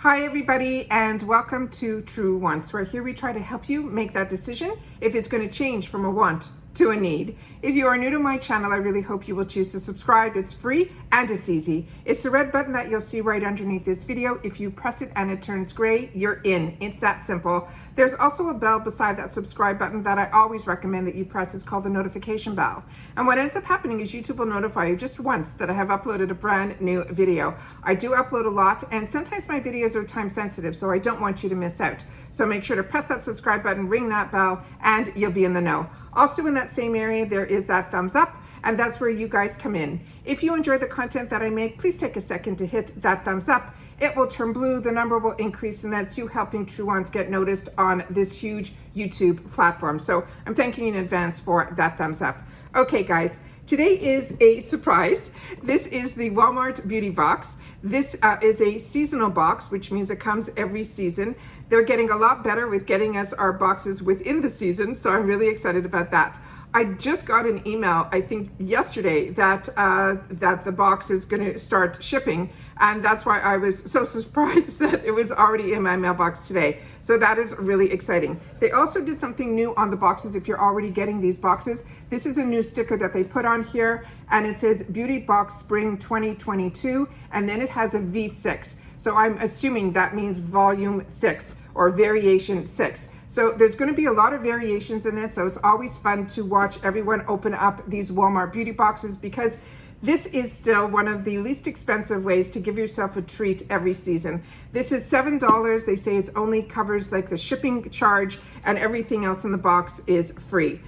Hi everybody, and welcome to True Wants, where here we try to help you make that decision if it's going to change from a want to a need. If you are new to my channel, I really hope you will choose to subscribe. It's free and it's easy. It's the red button that you'll see right underneath this video. If you press it and it turns gray, you're in. It's that simple. There's also a bell beside that subscribe button that I always recommend that you press. It's called the notification bell. And what ends up happening is YouTube will notify you just once that I have uploaded a brand new video. I do upload a lot, and sometimes my videos are time sensitive, so I don't want you to miss out. So make sure to press that subscribe button, ring that bell, and you'll be in the know. Also in that same area, there is that thumbs up, and that's where you guys come in. If you enjoy the content that I make, please take a second to hit that thumbs up. It will turn blue, the number will increase, and that's you helping True Ones get noticed on this huge YouTube platform. So I'm thanking you in advance for that thumbs up. Okay guys, today is a surprise. This is the Walmart Beauty Box. This is a seasonal box, which means it comes every season. They're getting a lot better with getting us our boxes within the season, so I'm really excited about that. I just got an email, I think yesterday, that that the box is going to start shipping, and that's why I was so surprised that it was already in my mailbox today. So that is really exciting. They also did something new on the boxes. If you're already getting these boxes, this is a new sticker that they put on here, and it says Beauty Box Spring 2022, and then it has a V6. So I'm assuming that means volume 6 or variation 6. So there's going to be a lot of variations in this, so it's always fun to watch everyone open up these Walmart beauty boxes, because this is still one of the least expensive ways to give yourself a treat every season. This is $7. They say it only covers like the shipping charge, and everything else in the box is free.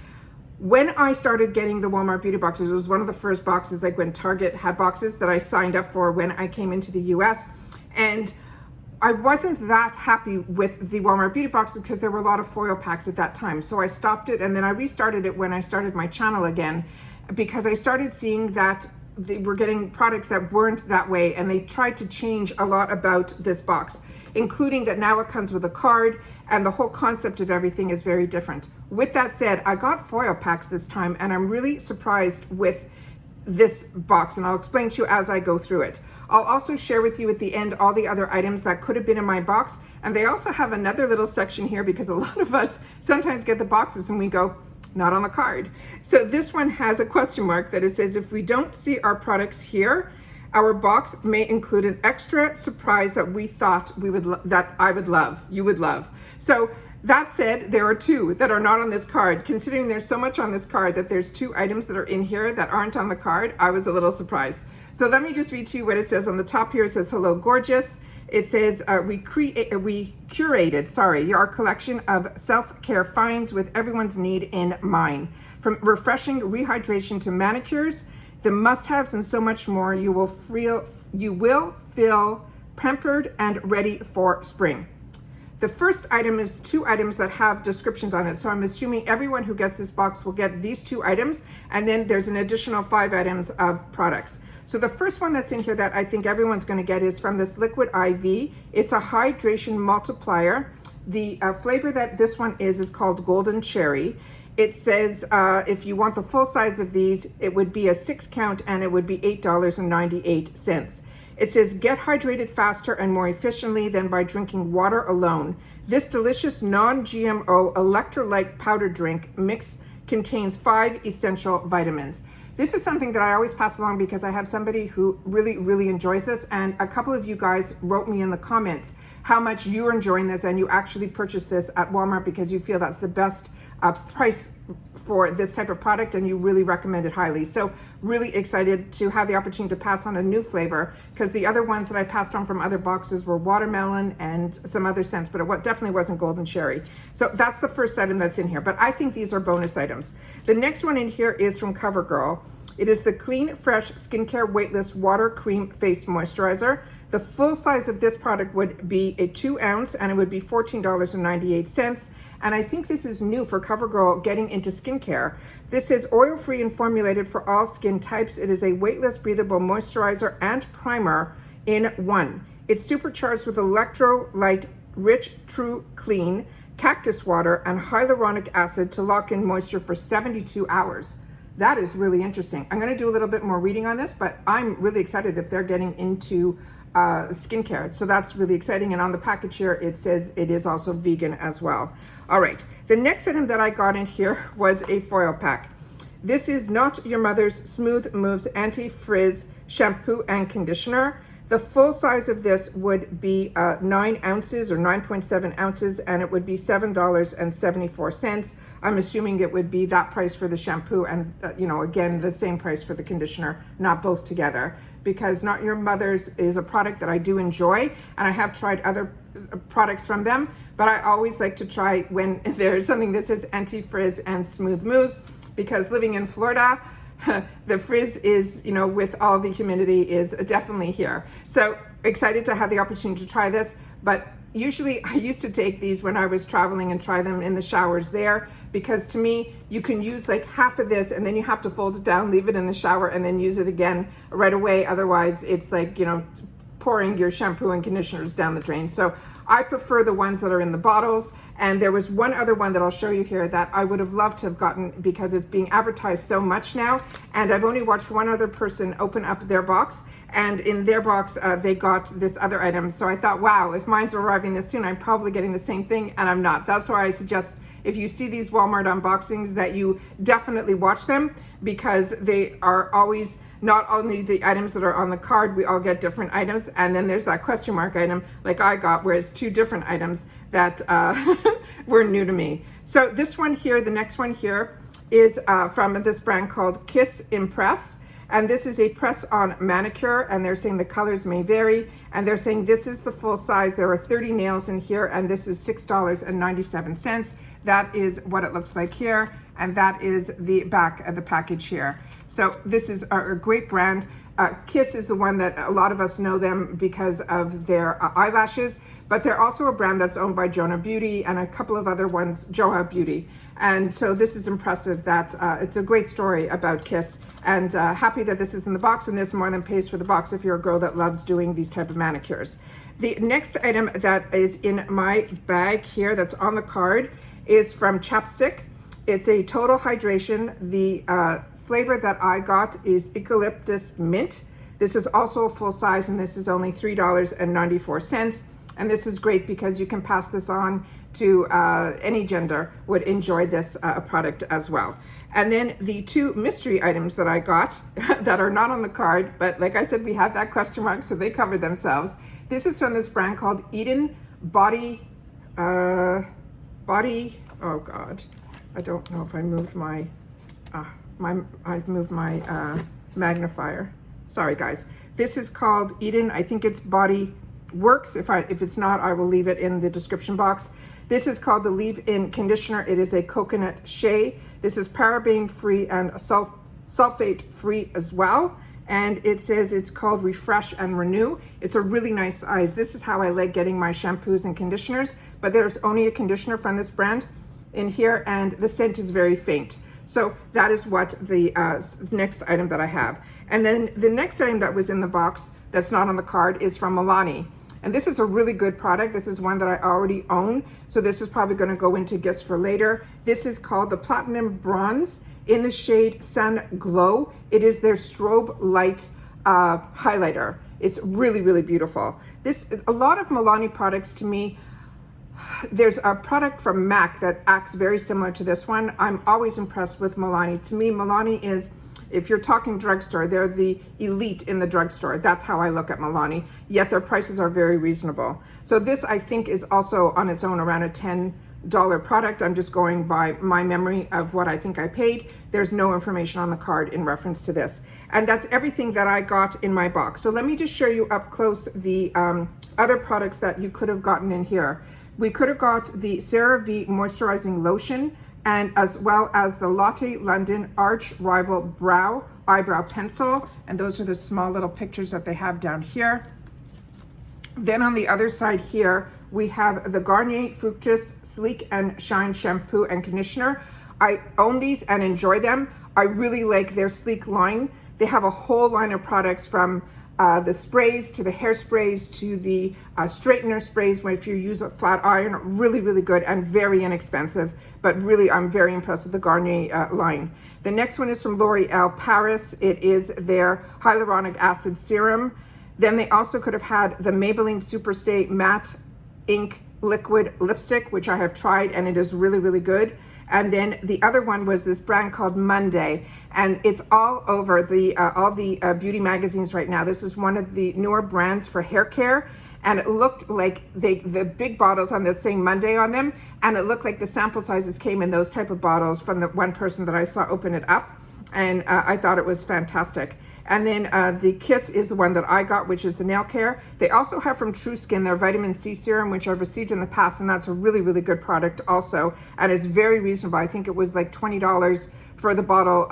When I started getting the Walmart beauty boxes, it was one of the first boxes, like when Target had boxes, that I signed up for when I came into the US. And I wasn't that happy with the Walmart beauty boxes because there were a lot of foil packs at that time. So I stopped it, and then I restarted it when I started my channel again, because I started seeing that they were getting products that weren't that way, and they tried to change a lot about this box, including that now it comes with a card, and the whole concept of everything is very different. With that said, I got foil packs this time, and I'm really surprised with this box, and I'll explain to you as I go through it. I'll also share with you at the end all the other items that could have been in my box, and they also have another little section here, because a lot of us sometimes get the boxes and we go, not on the card. So this one has a question mark that it says, if we don't see our products here, our box may include an extra surprise that we thought you would love. So that said, there are two that are not on this card. Considering there's so much on this card, that there's two items that are in here that aren't on the card, I was a little surprised. So let me just read to you what it says on the top here. It says, hello, gorgeous. It says, we curated your collection of self-care finds with everyone's need in mind. From refreshing rehydration to manicures, the must-haves, and so much more, you will feel pampered and ready for spring. The first item is two items that have descriptions on it. So I'm assuming everyone who gets this box will get these two items, and then there's an additional 5 items of products. So the first one that's in here that I think everyone's going to get is from this Liquid IV. It's a hydration multiplier. The flavor that this one is called Golden Cherry. It says if you want the full size of these, it would be a 6 count, and it would be $8.98. It says, get hydrated faster and more efficiently than by drinking water alone. This delicious non-GMO electrolyte powder drink mix contains 5 essential vitamins. This is something that I always pass along, because I have somebody who really enjoys this, and a couple of you guys wrote me in the comments how much you're enjoying this, and you actually purchased this at Walmart because you feel that's the best price for this type of product, and you really recommend it highly. So really excited to have the opportunity to pass on a new flavor, because the other ones that I passed on from other boxes were watermelon and some other scents, but it definitely wasn't Golden Cherry. So that's the first item that's in here, but I think these are bonus items. The next one in here is from CoverGirl. It is the Clean Fresh Skincare Weightless Water Cream Face Moisturizer. The full size of this product would be a 2 ounce, and it would be $14.98. And I think this is new for CoverGirl getting into skincare. This is oil-free and formulated for all skin types. It is a weightless, breathable moisturizer and primer in one. It's supercharged with electrolyte rich, true, clean, cactus water, and hyaluronic acid to lock in moisture for 72 hours. That is really interesting. I'm going to do a little bit more reading on this, but I'm really excited if they're getting into skincare. So that's really exciting. And on the package here, it says it is also vegan as well. All right, the next item that I got in here was a foil pack. This is Not Your Mother's Smooth Moves Anti-Frizz Shampoo and Conditioner. The full size of this would be 9 ounces or 9.7 ounces, and it would be $7.74. I'm assuming it would be that price for the shampoo and, again, the same price for the conditioner, not both together. Because Not Your Mother's is a product that I do enjoy, and I have tried other products from them, but I always like to try when there's something that says anti-frizz and smooth moves, because living in Florida, the frizz is, with all the humidity, is definitely here. So excited to have the opportunity to try this, but usually I used to take these when I was traveling and try them in the showers there, because to me, you can use like half of this and then you have to fold it down, leave it in the shower, and then use it again right away. Otherwise, it's like, pouring your shampoo and conditioners down the drain. So I prefer the ones that are in the bottles. And there was one other one that I'll show you here that I would have loved to have gotten, because it's being advertised so much now. And I've only watched one other person open up their box, and in their box, they got this other item. So I thought, wow, if mine's arriving this soon, I'm probably getting the same thing, and I'm not. That's why I suggest, if you see these Walmart unboxings, that you definitely watch them, because they are always not only the items that are on the card. We all get different items, and then there's that question mark item like I got, where it's 2 different items that were new to me. So this one here, the next one here, is from this brand called Kiss Impress, and this is a press-on manicure, and they're saying the colors may vary, and they're saying this is the full size. There are 30 nails in here, and this is $6.97. That is what it looks like here, and that is the back of the package here. So this is a great brand. Kiss is the one that a lot of us know them because of their eyelashes, but they're also a brand that's owned by Juno Beauty and a couple of other ones, Joa Beauty. And so this is impressive that it's a great story about Kiss, and happy that this is in the box, and this more than pays for the box if you're a girl that loves doing these type of manicures. The next item that is in my bag here that's on the card is from Chapstick. It's a total hydration. The flavor that I got is eucalyptus mint. This is also a full size, and this is only $3.94. And this is great because you can pass this on to any gender would enjoy this product as well. And then the 2 mystery items that I got that are not on the card, but like I said, we have that question mark, so they cover themselves. This is from this brand called Eden Body, oh God, I don't know if I moved my, I've moved my magnifier. Sorry guys. This is called Eden. I think it's Body Works. If it's not, I will leave it in the description box. This is called the Leave-In Conditioner. It is a coconut shea. This is paraben free and sulfate free as well. And it says it's called Refresh and Renew. It's a really nice size. This is how I like getting my shampoos and conditioners, but there's only a conditioner from this brand in here, and the scent is very faint. So that is what the next item that I have. And then the next item that was in the box that's not on the card is from Milani. And this is a really good product. This is one that I already own. So this is probably gonna go into gifts for later. This is called the Platinum Bronze in the shade Sun Glow. It is their strobe light highlighter. It's really, really beautiful. A lot of Milani products to me, there's a product from MAC that acts very similar to this one. I'm always impressed with Milani. To me, Milani is, if you're talking drugstore, they're the elite in the drugstore. That's how I look at Milani, yet their prices are very reasonable. So this, I think, is also on its own around a $10 product. I'm just going by my memory of what I think I paid. There's no information on the card in reference to this. And that's everything that I got in my box. So let me just show you up close the other products that you could have gotten in here. We could have got the CeraVe Moisturizing Lotion, and as well as the Lotte London Arch Rival Eyebrow Pencil. And those are the small little pictures that they have down here. Then on the other side here, we have the Garnier Fructis Sleek and Shine Shampoo and Conditioner. I own these and enjoy them. I really like their sleek line. They have a whole line of products from the sprays to the hairsprays to the straightener sprays if you use a flat iron. Really, really good and very inexpensive, but really I'm very impressed with the Garnier line. The next one is from L'Oreal Paris. It is their hyaluronic acid serum. Then they also could have had the Maybelline Superstay Matte Ink Liquid Lipstick, which I have tried and it is really, really good. And then the other one was this brand called Monday, and it's all over all the beauty magazines right now. This is one of the newer brands for hair care, and it looked like the big bottles on this saying Monday on them, and it looked like the sample sizes came in those type of bottles from the one person that I saw open it up, and I thought it was fantastic. And then the Kiss is the one that I got, which is the nail care. They also have from True Skin their vitamin C serum, which I've received in the past, and that's a really, really good product also. And it's very reasonable. I think it was like $20 for the bottle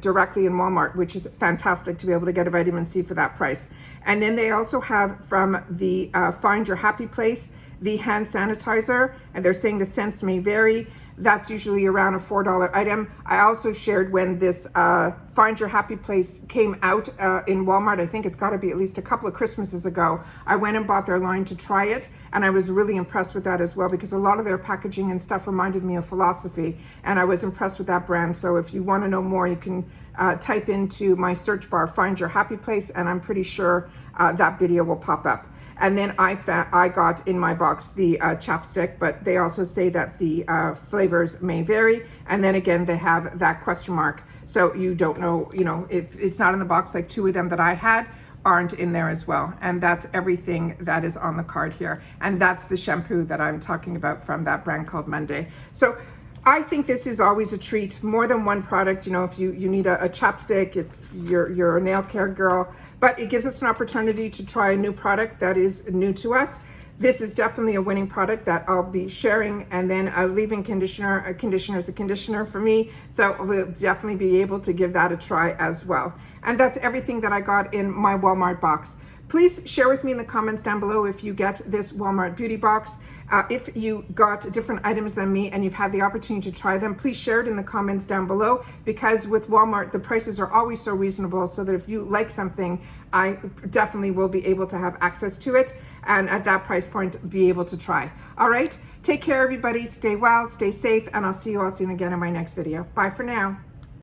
directly in Walmart, which is fantastic to be able to get a vitamin C for that price. And then they also have from the Find Your Happy Place, the hand sanitizer, and they're saying the scents may vary. That's usually around a $4 item. I also shared when this Find Your Happy Place came out in Walmart, I think it's gotta be at least a couple of Christmases ago, I went and bought their line to try it, and I was really impressed with that as well, because a lot of their packaging and stuff reminded me of Philosophy, and I was impressed with that brand. So if you wanna know more, you can type into my search bar, Find Your Happy Place, and I'm pretty sure that video will pop up. And then I got in my box the chapstick, but they also say that the flavors may vary. And then again, they have that question mark. So you don't know, you know, if it's not in the box, like 2 of them that I had aren't in there as well. And that's everything that is on the card here. And that's the shampoo that I'm talking about from that brand called Monday. So I think this is always a treat, more than one product. You know, if you need a chapstick, if you're a nail care girl, but it gives us an opportunity to try a new product that is new to us. This is definitely a winning product that I'll be sharing. And then a leave-in conditioner. A conditioner is a conditioner for me, so we'll definitely be able to give that a try as well. And that's everything that I got in my Walmart box. Please share with me in the comments down below if you get this Walmart beauty box. If you got different items than me and you've had the opportunity to try them, please share it in the comments down below, because with Walmart, the prices are always so reasonable, so that if you like something, I definitely will be able to have access to it, and at that price point, be able to try. All right, take care everybody, stay well, stay safe, and I'll see you all soon again in my next video. Bye for now.